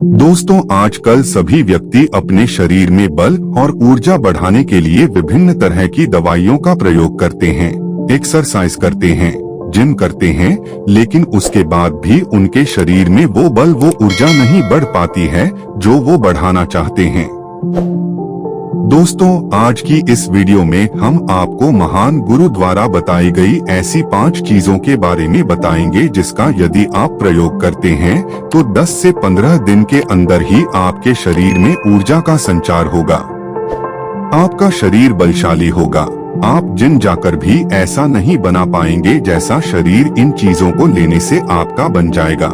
दोस्तों, आजकल सभी व्यक्ति अपने शरीर में बल और ऊर्जा बढ़ाने के लिए विभिन्न तरह की दवाइयों का प्रयोग करते हैं, एक्सरसाइज करते हैं, जिम करते हैं, लेकिन उसके बाद भी उनके शरीर में वो बल वो ऊर्जा नहीं बढ़ पाती है जो वो बढ़ाना चाहते हैं। दोस्तों, आज की इस वीडियो में हम आपको महान गुरु द्वारा बताई गई ऐसी 5 चीजों के बारे में बताएंगे जिसका यदि आप प्रयोग करते हैं तो 10 से 15 दिन के अंदर ही आपके शरीर में ऊर्जा का संचार होगा, आपका शरीर बलशाली होगा। आप जिम जाकर भी ऐसा नहीं बना पाएंगे जैसा शरीर इन चीजों को लेने से आपका बन जाएगा।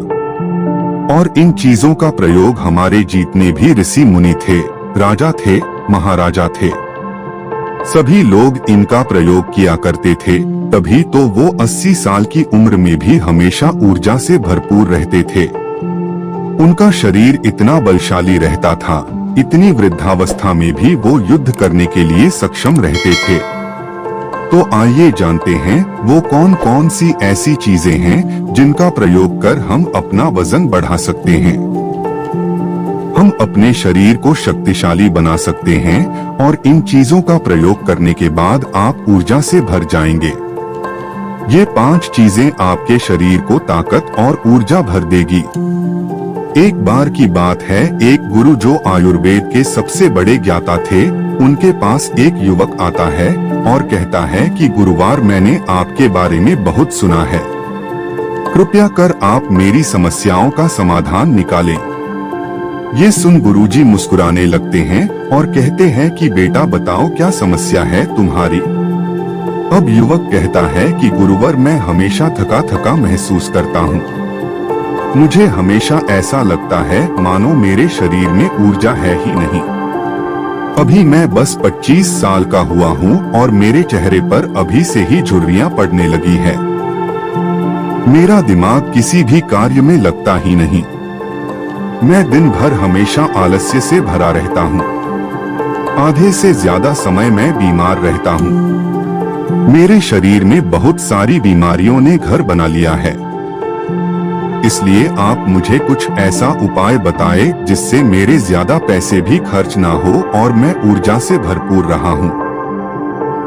और इन चीजों का प्रयोग हमारे जितने भी ऋषि मुनि थे, राजा थे, महाराजा थे, सभी लोग इनका प्रयोग किया करते थे, तभी तो वो 80 साल की उम्र में भी हमेशा ऊर्जा से भरपूर रहते थे। उनका शरीर इतना बलशाली रहता था, इतनी वृद्धावस्था में भी वो युद्ध करने के लिए सक्षम रहते थे। तो आइए जानते हैं वो कौन कौन सी ऐसी चीजें हैं जिनका प्रयोग कर हम अपना वजन बढ़ा सकते हैं, हम अपने शरीर को शक्तिशाली बना सकते हैं और इन चीजों का प्रयोग करने के बाद आप ऊर्जा से भर जाएंगे। ये 5 चीजें आपके शरीर को ताकत और ऊर्जा भर देगी। एक बार की बात है, एक गुरु जो आयुर्वेद के सबसे बड़े ज्ञाता थे, उनके पास एक युवक आता है और कहता है कि गुरुवार मैंने आपके बारे में बहुत सुना है, कृपया कर आप मेरी समस्याओं का समाधान निकालें। ये सुन गुरुजी मुस्कुराने लगते हैं और कहते हैं कि बेटा बताओ क्या समस्या है तुम्हारी। अब युवक कहता है कि गुरुवर मैं हमेशा थका थका महसूस करता हूँ, मुझे हमेशा ऐसा लगता है मानो मेरे शरीर में ऊर्जा है ही नहीं। अभी मैं बस 25 साल का हुआ हूँ और मेरे चेहरे पर अभी से ही झुर्रियाँ पड़ने लगी है, मेरा दिमाग किसी भी कार्य में लगता ही नहीं, मैं दिन भर हमेशा आलस्य से भरा रहता हूँ, आधे से ज्यादा समय मैं बीमार रहता हूँ, मेरे शरीर में बहुत सारी बीमारियों ने घर बना लिया है। इसलिए आप मुझे कुछ ऐसा उपाय बताए जिससे मेरे ज्यादा पैसे भी खर्च ना हो और मैं ऊर्जा से भरपूर रहा हूँ,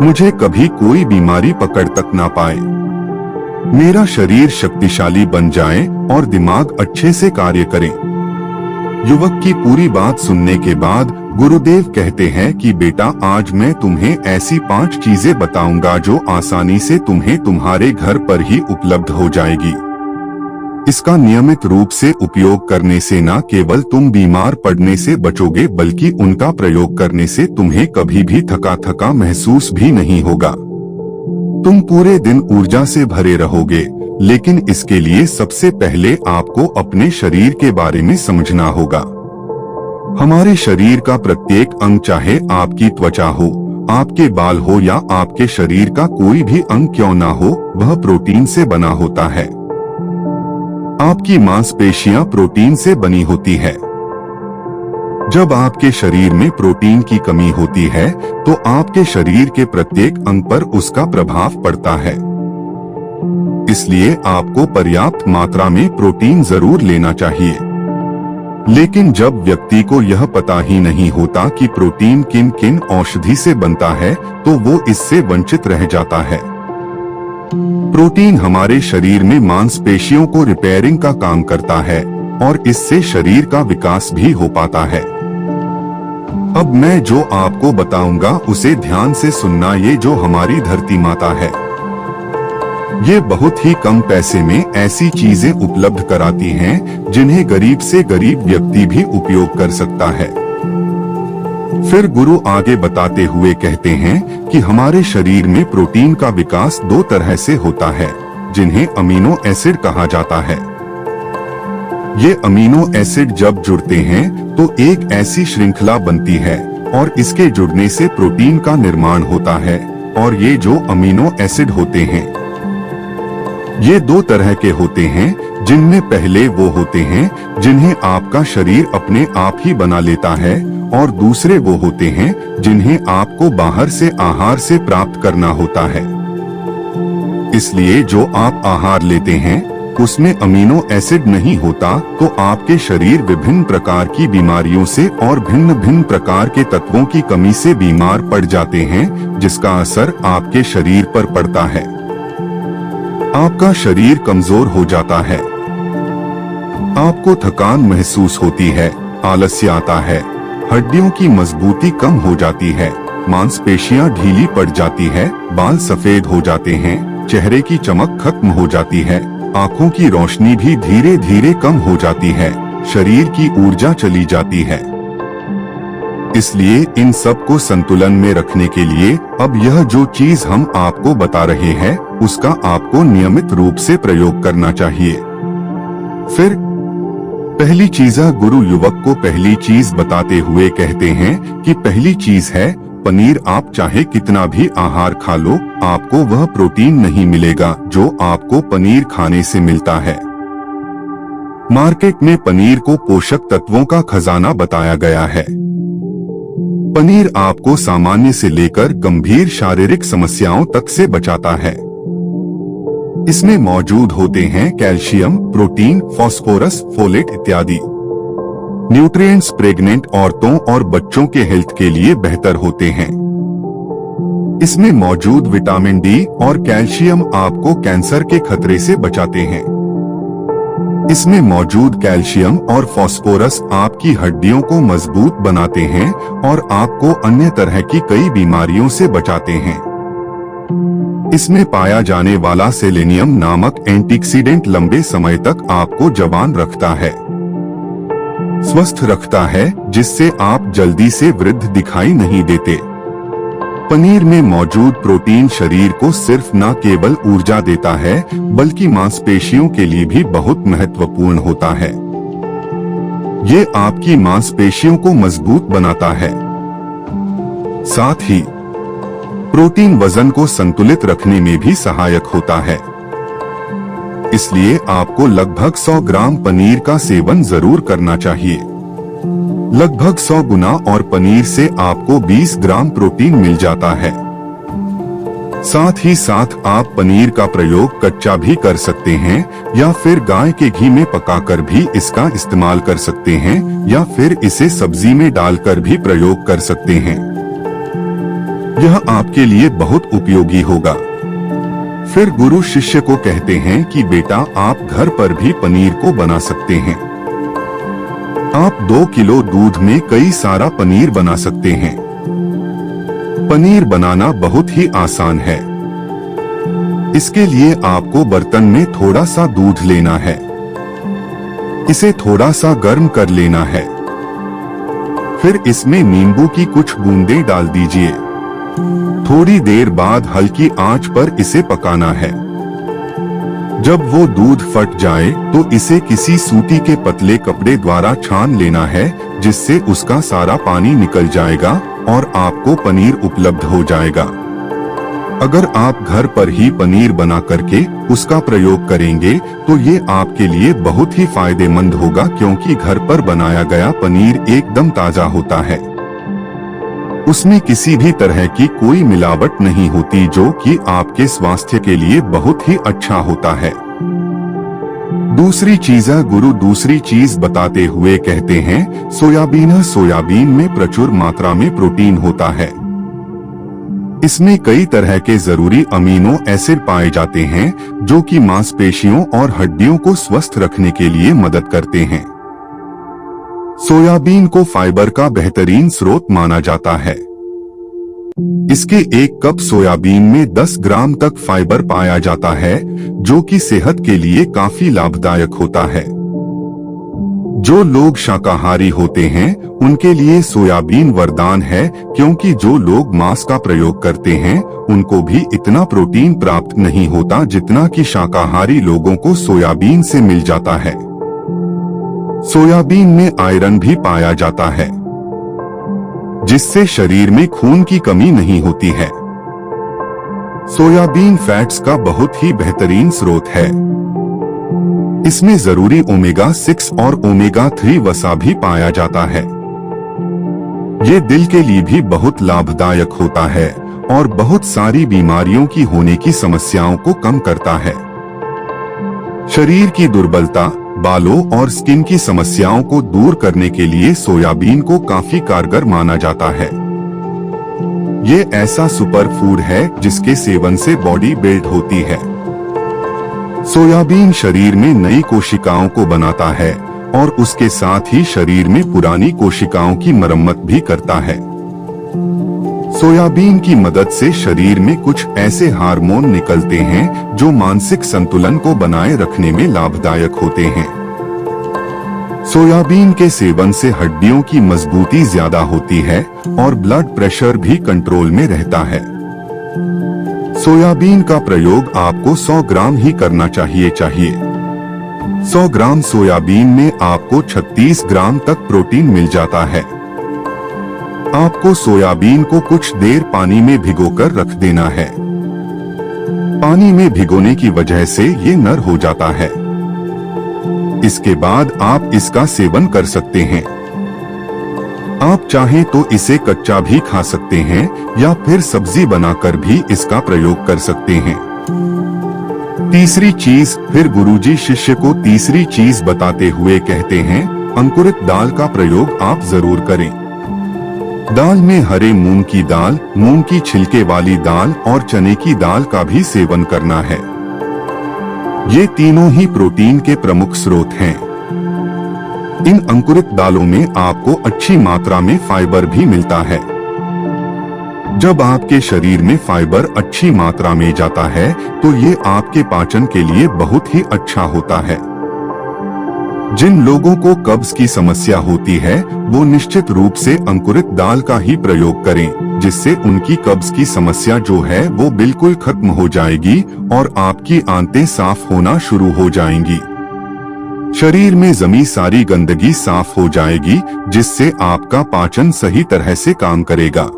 मुझे कभी कोई बीमारी पकड़ तक ना पाए, मेरा शरीर शक्तिशाली बन जाए और दिमाग अच्छे से कार्य करे। युवक की पूरी बात सुनने के बाद गुरुदेव कहते हैं कि बेटा आज मैं तुम्हें ऐसी 5 चीजें बताऊंगा जो आसानी से तुम्हें तुम्हारे घर पर ही उपलब्ध हो जाएगी। इसका नियमित रूप से उपयोग करने से न केवल तुम बीमार पड़ने से बचोगे बल्कि उनका प्रयोग करने से तुम्हें कभी भी थका थका महसूस भी नहीं होगा, तुम पूरे दिन ऊर्जा से भरे रहोगे। लेकिन इसके लिए सबसे पहले आपको अपने शरीर के बारे में समझना होगा। हमारे शरीर का प्रत्येक अंग, चाहे आपकी त्वचा हो, आपके बाल हो या आपके शरीर का कोई भी अंग क्यों ना हो, वह प्रोटीन से बना होता है। आपकी मांसपेशियां प्रोटीन से बनी होती है। जब आपके शरीर में प्रोटीन की कमी होती है तो आपके शरीर के प्रत्येक अंग पर उसका प्रभाव पड़ता है। इसलिए आपको पर्याप्त मात्रा में प्रोटीन जरूर लेना चाहिए। लेकिन जब व्यक्ति को यह पता ही नहीं होता कि प्रोटीन किन किन औषधि से बनता है तो वो इससे वंचित रह जाता है। प्रोटीन हमारे शरीर में मांसपेशियों को रिपेयरिंग का काम करता है और इससे शरीर का विकास भी हो पाता है। अब मैं जो आपको बताऊंगा उसे ध्यान से सुनना। ये जो हमारी धरती माता है, ये बहुत ही कम पैसे में ऐसी चीजें उपलब्ध कराती हैं जिन्हें गरीब से गरीब व्यक्ति भी उपयोग कर सकता है। फिर गुरु आगे बताते हुए कहते हैं कि हमारे शरीर में प्रोटीन का विकास 2 तरह से होता है, जिन्हें अमीनो एसिड कहा जाता है। ये अमीनो एसिड जब जुड़ते हैं तो एक ऐसी श्रृंखला बनती है और इसके जुड़ने से प्रोटीन का निर्माण होता है। और ये जो अमीनो एसिड होते हैं ये 2 तरह के होते हैं, जिनमें पहले वो होते हैं जिन्हें आपका शरीर अपने आप ही बना लेता है और दूसरे वो होते हैं जिन्हें आपको बाहर से आहार से प्राप्त करना होता है। इसलिए जो आप आहार लेते हैं उसमें अमीनो एसिड नहीं होता तो आपके शरीर विभिन्न प्रकार की बीमारियों से और भिन्न भिन्न प्रकार के तत्वों की कमी से बीमार पड़ जाते हैं, जिसका असर आपके शरीर पर पड़ता है। आपका शरीर कमजोर हो जाता है, आपको थकान महसूस होती है, आलस्य आता है, हड्डियों की मजबूती कम हो जाती है, मांसपेशियां ढीली पड़ जाती है, बाल सफेद हो जाते हैं, चेहरे की चमक खत्म हो जाती है, आंखों की रोशनी भी धीरे धीरे कम हो जाती है, शरीर की ऊर्जा चली जाती है। इसलिए इन सब को संतुलन में रखने के लिए अब यह जो चीज हम आपको बता रहे हैं उसका आपको नियमित रूप से प्रयोग करना चाहिए। फिर पहली चीज गुरु युवक को पहली चीज बताते हुए कहते हैं कि पहली चीज है पनीर। आप चाहे कितना भी आहार खा लो, आपको वह प्रोटीन नहीं मिलेगा जो आपको पनीर खाने से मिलता है। मार्केट में पनीर को पोषक तत्वों का खजाना बताया गया है। पनीर आपको सामान्य से लेकर गंभीर शारीरिक समस्याओं तक से बचाता है। इसमें मौजूद होते हैं कैल्शियम, प्रोटीन, फास्फोरस, फोलेट इत्यादि न्यूट्रिएंट्स। प्रेग्नेंट औरतों और बच्चों के हेल्थ के लिए बेहतर होते हैं। इसमें मौजूद विटामिन डी और कैल्शियम आपको कैंसर के खतरे से बचाते हैं। इसमें मौजूद कैल्शियम और फास्फोरस आपकी हड्डियों को मजबूत बनाते हैं और आपको अन्य तरह की कई बीमारियों से बचाते हैं। इसमें पाया जाने वाला सेलेनियम नामक एंटीऑक्सीडेंट लंबे समय तक आपको जवान रखता है, स्वस्थ रखता है, जिससे आप जल्दी से वृद्ध दिखाई नहीं देते। पनीर में मौजूद प्रोटीन शरीर को सिर्फ न केवल ऊर्जा देता है बल्कि मांसपेशियों के लिए भी बहुत महत्वपूर्ण होता है। ये आपकी मांसपेशियों को मजबूत बनाता है। साथ ही प्रोटीन वजन को संतुलित रखने में भी सहायक होता है। इसलिए आपको लगभग 100 ग्राम पनीर का सेवन जरूर करना चाहिए, लगभग 100 गुना, और पनीर से आपको 20 ग्राम प्रोटीन मिल जाता है। साथ ही साथ आप पनीर का प्रयोग कच्चा भी कर सकते हैं या फिर गाय के घी में पकाकर भी इसका इस्तेमाल कर सकते हैं या फिर इसे सब्जी में डालकर भी प्रयोग कर सकते हैं। यह आपके लिए बहुत उपयोगी होगा। फिर गुरु शिष्य को कहते हैं कि बेटा आप घर पर भी पनीर को बना सकते हैं। आप 2 किलो दूध में कई सारा पनीर बना सकते हैं। पनीर बनाना बहुत ही आसान है। इसके लिए आपको बर्तन में थोड़ा सा दूध लेना है, इसे थोड़ा सा गर्म कर लेना है, फिर इसमें नींबू की कुछ बूंदें डाल दीजिए। थोड़ी देर बाद हल्की आंच पर इसे पकाना है। जब वो दूध फट जाए तो इसे किसी सूती के पतले कपड़े द्वारा छान लेना है, जिससे उसका सारा पानी निकल जाएगा और आपको पनीर उपलब्ध हो जाएगा। अगर आप घर पर ही पनीर बना करके उसका प्रयोग करेंगे तो ये आपके लिए बहुत ही फायदेमंद होगा, क्योंकि घर पर बनाया गया पनीर एकदम ताजा होता है। उसमें किसी भी तरह की कोई मिलावट नहीं होती, जो कि आपके स्वास्थ्य के लिए बहुत ही अच्छा होता है। दूसरी चीज बताते हुए कहते हैं सोयाबीन। सोयाबीन में प्रचुर मात्रा में प्रोटीन होता है। इसमें कई तरह के जरूरी अमीनो एसिड पाए जाते हैं जो कि मांसपेशियों और हड्डियों को स्वस्थ रखने के लिए मदद करते हैं। सोयाबीन को फाइबर का बेहतरीन स्रोत माना जाता है। इसके 1 कप सोयाबीन में 10 ग्राम तक फाइबर पाया जाता है, जो कि सेहत के लिए काफी लाभदायक होता है। जो लोग शाकाहारी होते हैं उनके लिए सोयाबीन वरदान है, क्योंकि जो लोग मांस का प्रयोग करते हैं उनको भी इतना प्रोटीन प्राप्त नहीं होता जितना कि शाकाहारी लोगों को सोयाबीन से मिल जाता है। सोयाबीन में आयरन भी पाया जाता है, जिससे शरीर में खून की कमी नहीं होती है। सोयाबीन फैट्स का बहुत ही बेहतरीन स्रोत है। इसमें जरूरी ओमेगा 6 और ओमेगा 3 वसा भी पाया जाता है। ये दिल के लिए भी बहुत लाभदायक होता है और बहुत सारी बीमारियों की होने की समस्याओं को कम करता है। शरीर की दुर्बलता, बालों और स्किन की समस्याओं को दूर करने के लिए सोयाबीन को काफी कारगर माना जाता है। ये ऐसा सुपर फूड है जिसके सेवन से बॉडी बिल्ड होती है। सोयाबीन शरीर में नई कोशिकाओं को बनाता है और उसके साथ ही शरीर में पुरानी कोशिकाओं की मरम्मत भी करता है। सोयाबीन की मदद से शरीर में कुछ ऐसे हार्मोन निकलते हैं जो मानसिक संतुलन को बनाए रखने में लाभदायक होते हैं। सोयाबीन के सेवन से हड्डियों की मजबूती ज्यादा होती है और ब्लड प्रेशर भी कंट्रोल में रहता है। सोयाबीन का प्रयोग आपको 100 ग्राम ही करना चाहिए। 100 ग्राम सोयाबीन में आपको 36 ग्राम तक प्रोटीन मिल जाता है। आपको सोयाबीन को कुछ देर पानी में भिगोकर रख देना है। पानी में भिगोने की वजह से ये नर हो जाता है। इसके बाद आप इसका सेवन कर सकते हैं। आप चाहें तो इसे कच्चा भी खा सकते हैं या फिर सब्जी बनाकर भी इसका प्रयोग कर सकते हैं। तीसरी चीज, फिर गुरुजी शिष्य को तीसरी चीज बताते हुए कहते हैं, अंकुरित दाल का प्रयोग आप जरूर करें। दाल में हरे मूंग की दाल, मूंग की छिलके वाली दाल और चने की दाल का भी सेवन करना है। ये तीनों ही प्रोटीन के प्रमुख स्रोत हैं। इन अंकुरित दालों में आपको अच्छी मात्रा में फाइबर भी मिलता है। जब आपके शरीर में फाइबर अच्छी मात्रा में जाता है तो ये आपके पाचन के लिए बहुत ही अच्छा होता है। जिन लोगों को कब्ज की समस्या होती है वो निश्चित रूप से अंकुरित दाल का ही प्रयोग करें, जिससे उनकी कब्ज की समस्या जो है वो बिल्कुल खत्म हो जाएगी और आपकी आंतें साफ होना शुरू हो जाएंगी। शरीर में जमी सारी गंदगी साफ हो जाएगी, जिससे आपका पाचन सही तरह से काम करेगा।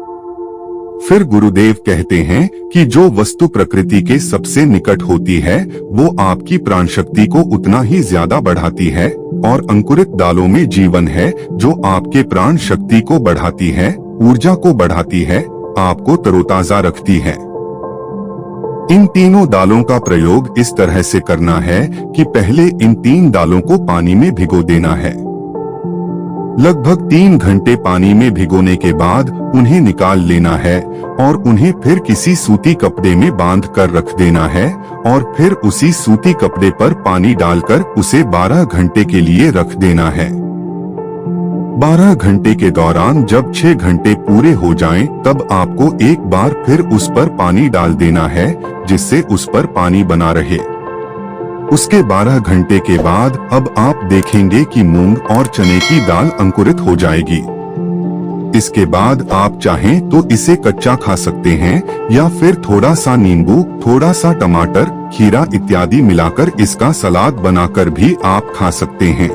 फिर गुरुदेव कहते हैं कि जो वस्तु प्रकृति के सबसे निकट होती है वो आपकी प्राण शक्ति को उतना ही ज्यादा बढ़ाती है, और अंकुरित दालों में जीवन है जो आपके प्राण शक्ति को बढ़ाती है, ऊर्जा को बढ़ाती है, आपको तरोताजा रखती है। इन तीनों दालों का प्रयोग इस तरह से करना है कि पहले इन 3 दालों को पानी में भिगो देना है। लगभग 3 घंटे पानी में भिगोने के बाद उन्हें निकाल लेना है और उन्हें फिर किसी सूती कपड़े में बांध कर रख देना है और फिर उसी सूती कपड़े पर पानी डालकर उसे 12 घंटे के लिए रख देना है। 12 घंटे के दौरान जब 6 घंटे पूरे हो जाएं, तब आपको एक बार फिर उस पर पानी डाल देना है, जिससे उस पर पानी बना रहे। उसके 12 घंटे के बाद अब आप देखेंगे कि मूंग और चने की दाल अंकुरित हो जाएगी। इसके बाद आप चाहें तो इसे कच्चा खा सकते हैं या फिर थोड़ा सा नींबू, थोड़ा सा टमाटर, खीरा इत्यादि मिलाकर इसका सलाद बनाकर भी आप खा सकते हैं।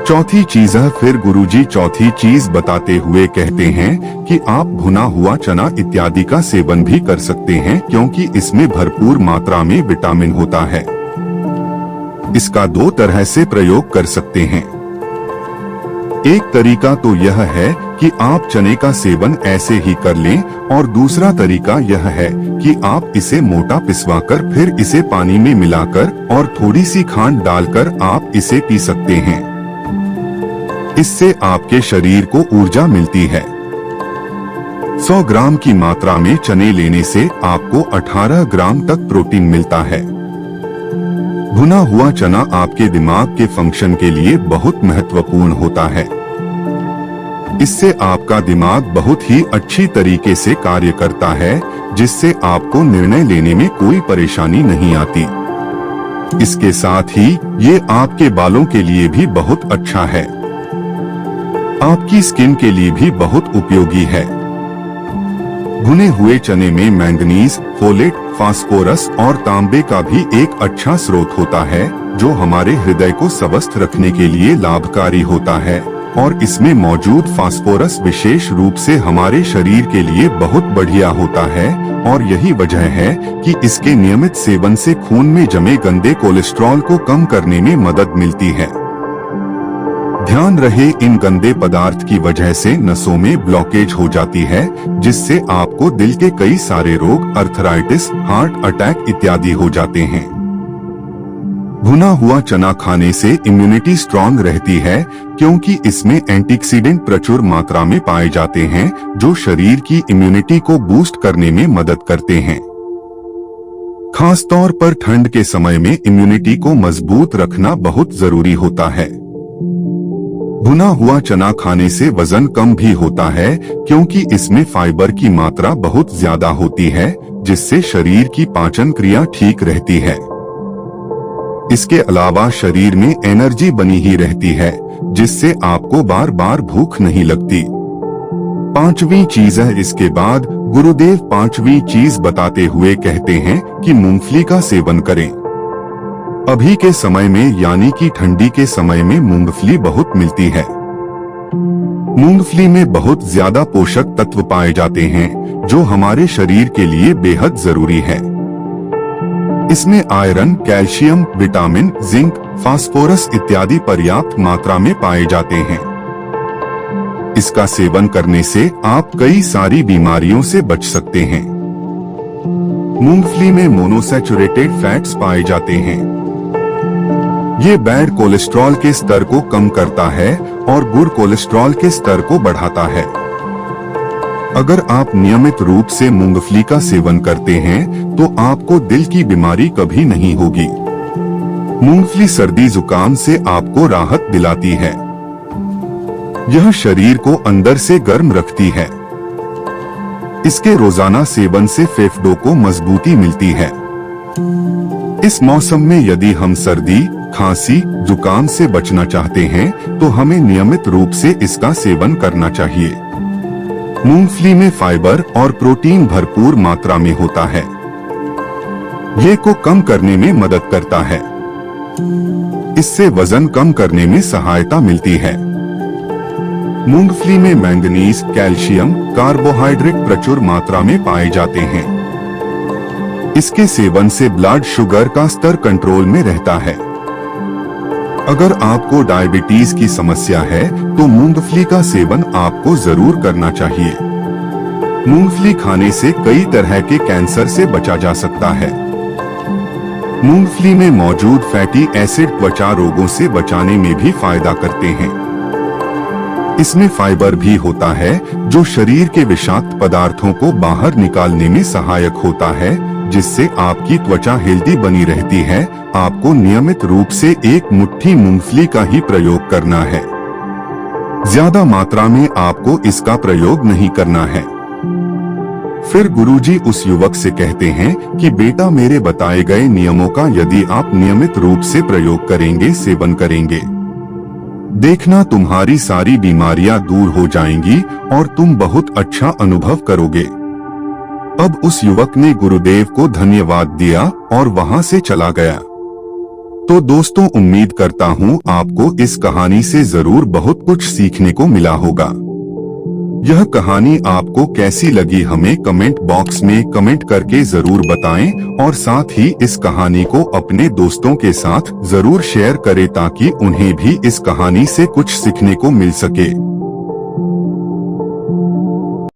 चौथी चीज है, फिर गुरुजी चौथी चीज बताते हुए कहते हैं कि आप भुना हुआ चना इत्यादि का सेवन भी कर सकते हैं, क्योंकि इसमें भरपूर मात्रा में विटामिन होता है। इसका 2 तरह से प्रयोग कर सकते हैं। एक तरीका तो यह है कि आप चने का सेवन ऐसे ही कर लें, और दूसरा तरीका यह है कि आप इसे मोटा पिसवाकर फिर इसे पानी में मिलाकर और थोड़ी सी खांड डालकर आप इसे पी सकते हैं। इससे आपके शरीर को ऊर्जा मिलती है। 100 ग्राम की मात्रा में चने लेने से आपको 18 ग्राम तक प्रोटीन मिलता है। भुना हुआ चना आपके दिमाग के फंक्शन के लिए बहुत महत्वपूर्ण होता है। इससे आपका दिमाग बहुत ही अच्छी तरीके से कार्य करता है, जिससे आपको निर्णय लेने में कोई परेशानी नहीं आती। इसके साथ ही ये आपके बालों के लिए भी बहुत अच्छा है। आपकी स्किन के लिए भी बहुत उपयोगी है। भुने हुए चने में मैंगनीज, फोलेट, फास्फोरस और तांबे का भी एक अच्छा स्रोत होता है, जो हमारे हृदय को स्वस्थ रखने के लिए लाभकारी होता है, और इसमें मौजूद फास्फोरस विशेष रूप से हमारे शरीर के लिए बहुत बढ़िया होता है, और यही वजह है कि इसके नियमित सेवन से खून में जमे गंदे कोलेस्ट्रॉल को कम करने में मदद मिलती है। ध्यान रहे, इन गंदे पदार्थ की वजह से नसों में ब्लॉकेज हो जाती है, जिससे आपको दिल के कई सारे रोग, अर्थराइटिस, हार्ट अटैक इत्यादि हो जाते हैं। भुना हुआ चना खाने से इम्यूनिटी स्ट्रांग रहती है क्योंकि इसमें एंटीऑक्सीडेंट प्रचुर मात्रा में पाए जाते हैं जो शरीर की इम्यूनिटी को बूस्ट करने में मदद करते हैं। खास तौर पर ठंड के समय में इम्यूनिटी को मजबूत रखना बहुत जरूरी होता है। भुना हुआ चना खाने से वजन कम भी होता है क्योंकि इसमें फाइबर की मात्रा बहुत ज्यादा होती है जिससे शरीर की पाचन क्रिया ठीक रहती है। इसके अलावा शरीर में एनर्जी बनी ही रहती है जिससे आपको बार बार भूख नहीं लगती। पांचवी चीज है, इसके बाद गुरुदेव पांचवी चीज बताते हुए कहते हैं कि मूंगफली का सेवन करें। अभी के समय में यानी कि ठंडी के समय में मूंगफली बहुत मिलती है। मूंगफली में बहुत ज्यादा पोषक तत्व पाए जाते हैं जो हमारे शरीर के लिए बेहद जरूरी है। इसमें iron, calcium, vitamin, zinc, phosphorus इत्यादि पर्याप्त मात्रा में पाए जाते हैं। इसका सेवन करने से आप कई सारी बीमारियों से बच सकते हैं। मूंगफली में मोनोसैचुरेटेड फैट्स पाए जाते हैं। ये बैड कोलेस्ट्रॉल के स्तर को कम करता है और गुड कोलेस्ट्रॉल के स्तर को बढ़ाता है। अगर आप नियमित रूप से मूंगफली का सेवन करते हैं तो आपको दिल की बीमारी कभी नहीं होगी। मूंगफली सर्दी जुकाम से आपको राहत दिलाती है। यह शरीर को अंदर से गर्म रखती है। इसके रोजाना सेवन से फेफड़ों को मजबूती मिलती है। इस मौसम में यदि हम सर्दी, खांसी, जुकाम से बचना चाहते हैं तो हमें नियमित रूप से इसका सेवन करना चाहिए। मूंगफली में फाइबर और प्रोटीन भरपूर मात्रा में होता है। ये को कम करने में मदद करता है। इससे वजन कम करने में सहायता मिलती है। मूंगफली में मैंगनीज, कैल्शियम, कार्बोहाइड्रेट प्रचुर मात्रा में पाए जाते हैं। इसके सेवन से ब्लड शुगर का स्तर कंट्रोल में रहता है। अगर आपको डायबिटीज की समस्या है तो मूंगफली का सेवन आपको जरूर करना चाहिए। मूंगफली खाने से कई तरह के कैंसर से बचा जा सकता है। मूंगफली में मौजूद फैटी एसिड त्वचा रोगों से बचाने में भी फायदा करते हैं। इसमें फाइबर भी होता है जो शरीर के विषाक्त पदार्थों को बाहर निकालने में सहायक होता है जिससे आपकी त्वचा हेल्दी बनी रहती है। आपको नियमित रूप से एक मुट्ठी मूंगफली का ही प्रयोग करना है। ज्यादा मात्रा में आपको इसका प्रयोग नहीं करना है। फिर गुरुजी उस युवक से कहते हैं कि बेटा, मेरे बताए गए नियमों का यदि आप नियमित रूप से प्रयोग करेंगे, सेवन करेंगे, देखना तुम्हारी सारी बीमारियां दूर हो जाएंगी और तुम बहुत अच्छा अनुभव करोगे। अब उस युवक ने गुरुदेव को धन्यवाद दिया और वहां से चला गया। तो दोस्तों, उम्मीद करता हूँ आपको इस कहानी से जरूर बहुत कुछ सीखने को मिला होगा। यह कहानी आपको कैसी लगी हमें कमेंट बॉक्स में कमेंट करके जरूर बताएं और साथ ही इस कहानी को अपने दोस्तों के साथ जरूर शेयर करें ताकि उन्हें भी इस कहानी से कुछ सीखने को मिल सके।